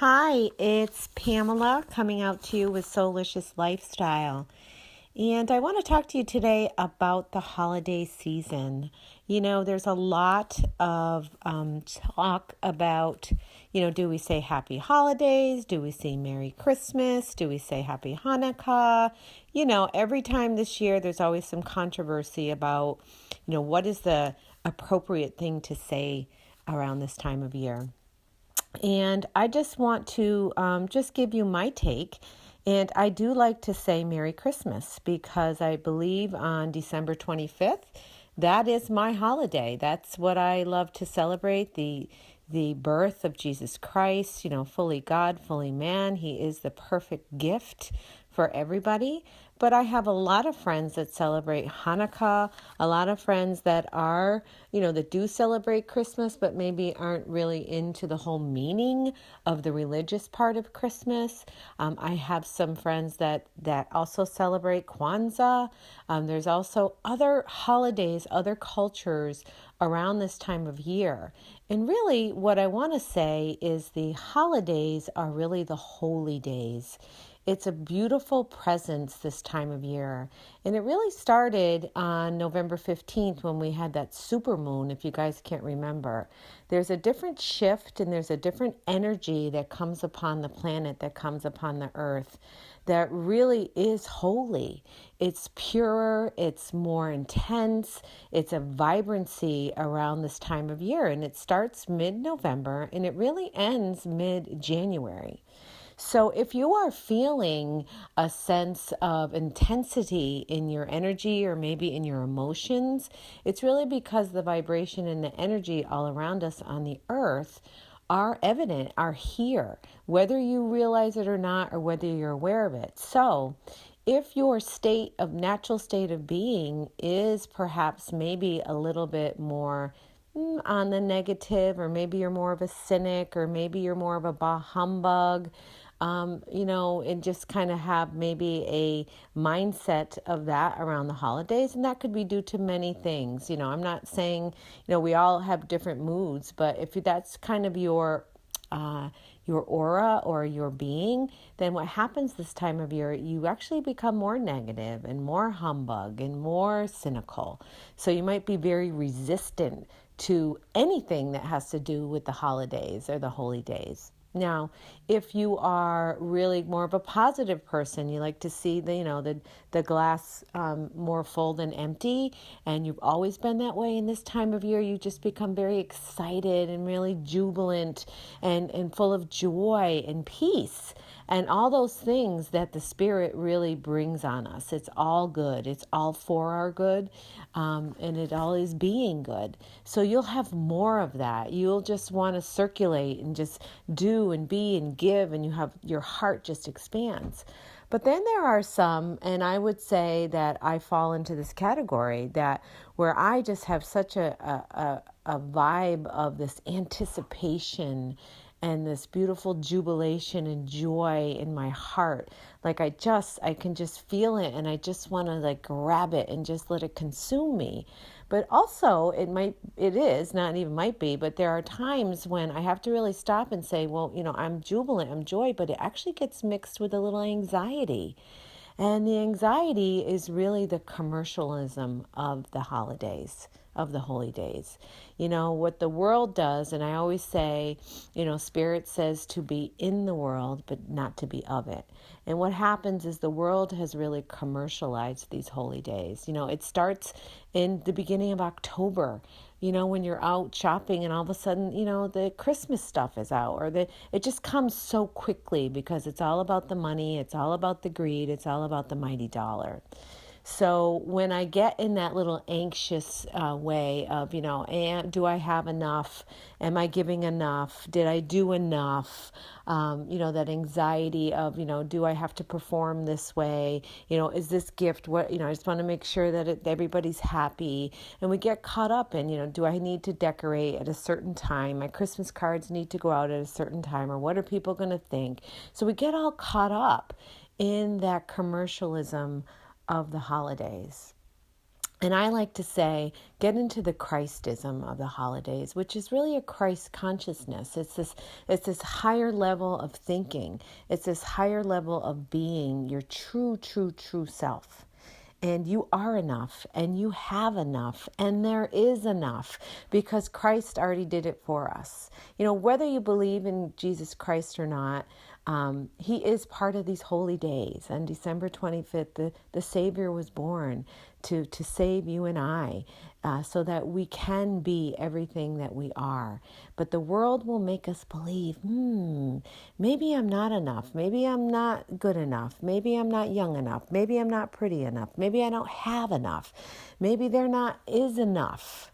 Hi, it's Pamela coming out to you with Soulicious Lifestyle. And I want to talk to you today about the holiday season. There's a lot of talk about, do we say happy holidays? Do we say Merry Christmas? Do we say happy Hanukkah? Every time this year there's always some controversy about, what is the appropriate thing to say around this time of year. And I just want to just give you my take. And I do like to say Merry Christmas because I believe on December 25th, that is my holiday. That's what I love to celebrate, the birth of Jesus Christ, fully God, fully man. He is the perfect gift for everybody. But I have a lot of friends that celebrate Hanukkah, a lot of friends that are, that do celebrate Christmas, but maybe aren't really into the whole meaning of the religious part of Christmas. I have some friends that also celebrate Kwanzaa. There's also other holidays, other cultures around this time of year. And really, what I want to say is the holidays are really the holy days. It's a beautiful presence this time of year. And it really started on November 15th when we had that super moon, if you guys can't remember. There's a different shift and there's a different energy that comes upon the planet, that comes upon the earth, that really is holy. It's purer, it's more intense, it's a vibrancy around this time of year. And it starts mid-November and it really ends mid-January. So if you are feeling a sense of intensity in your energy or maybe in your emotions, it's really because the vibration and the energy all around us on the earth are evident, are here, whether you realize it or not, or whether you're aware of it. So if your natural state of being is perhaps maybe a little bit more on the negative, or maybe you're more of a cynic, or maybe you're more of a bah humbug, and just kind of have maybe a mindset of that around the holidays. And that could be due to many things. I'm not saying, we all have different moods, but if that's kind of your aura or your being, then what happens this time of year, you actually become more negative and more humbug and more cynical. So you might be very resistant to anything that has to do with the holidays or the holy days. Now, if you are really more of a positive person, you like to see the glass more full than empty, and you've always been that way. In this time of year, you just become very excited and really jubilant and full of joy and peace and all those things that the Spirit really brings on us. It's all good. It's all for our good, and it all is being good. So you'll have more of that. You'll just want to circulate and just do and be and give, and your heart just expands. But then there are some, and I would say that I fall into this category, that where I just have such a vibe of this anticipation and this beautiful jubilation and joy in my heart. Like I can just feel it, and I just want to grab it and just let it consume me. But also it is, not even might be, but there are times when I have to really stop and say, well, I'm jubilant, I'm joy, but it actually gets mixed with a little anxiety. And the anxiety is really the commercialism of the holidays, of the holy days. What the world does, and I always say, Spirit says to be in the world, but not to be of it. And what happens is the world has really commercialized these holy days. It starts in the beginning of October, when you're out shopping and all of a sudden, the Christmas stuff is out, or it just comes so quickly because it's all about the money, it's all about the greed, it's all about the mighty dollar. So when I get in that little anxious way of, do I have enough? Am I giving enough? Did I do enough? That anxiety of, do I have to perform this way? Is this gift what, I just want to make sure that everybody's happy. And we get caught up in, do I need to decorate at a certain time? My Christmas cards need to go out at a certain time, or what are people going to think? So we get all caught up in that commercialism of the holidays. And I like to say, get into the Christism of the holidays, which is really a Christ consciousness. It's this higher level of thinking. It's this higher level of being your true self. And you are enough, and you have enough, and there is enough because Christ already did it for us. You know, whether you believe in Jesus Christ or not, he is part of these holy days. On December 25th, the Savior was born to save you and I, so that we can be everything that we are. But the world will make us believe, maybe I'm not enough. Maybe I'm not good enough. Maybe I'm not young enough. Maybe I'm not pretty enough. Maybe I don't have enough. Maybe there not is enough.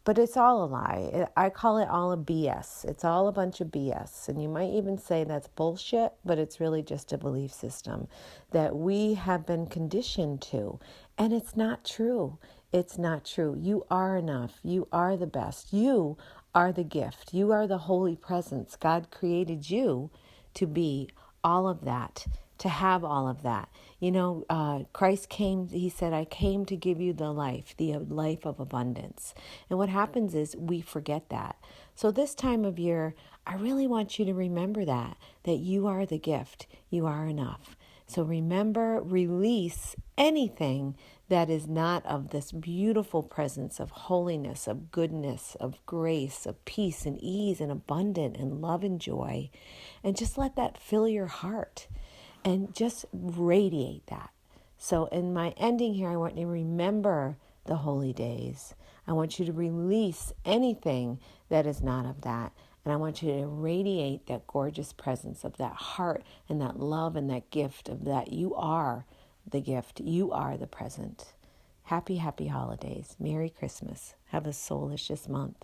But it's all a lie. I call it all a BS. It's all a bunch of BS. And you might even say that's bullshit, but it's really just a belief system that we have been conditioned to. And it's not true. It's not true. You are enough. You are the best. You are the gift. You are the holy presence. God created you to be all of that, to have all of that. You know, Christ came, he said, I came to give you the life of abundance. And what happens is we forget that. So this time of year, I really want you to remember that you are the gift. You are enough. So remember, release anything that is not of this beautiful presence of holiness, of goodness, of grace, of peace and ease and abundance and love and joy. And just let that fill your heart and just radiate that. So in my ending here, I want you to remember the holy days. I want you to release anything that is not of that. And I want you to radiate that gorgeous presence of that heart and that love and that gift of that you are the gift. You are the present. Happy, happy holidays. Merry Christmas. Have a soulicious month.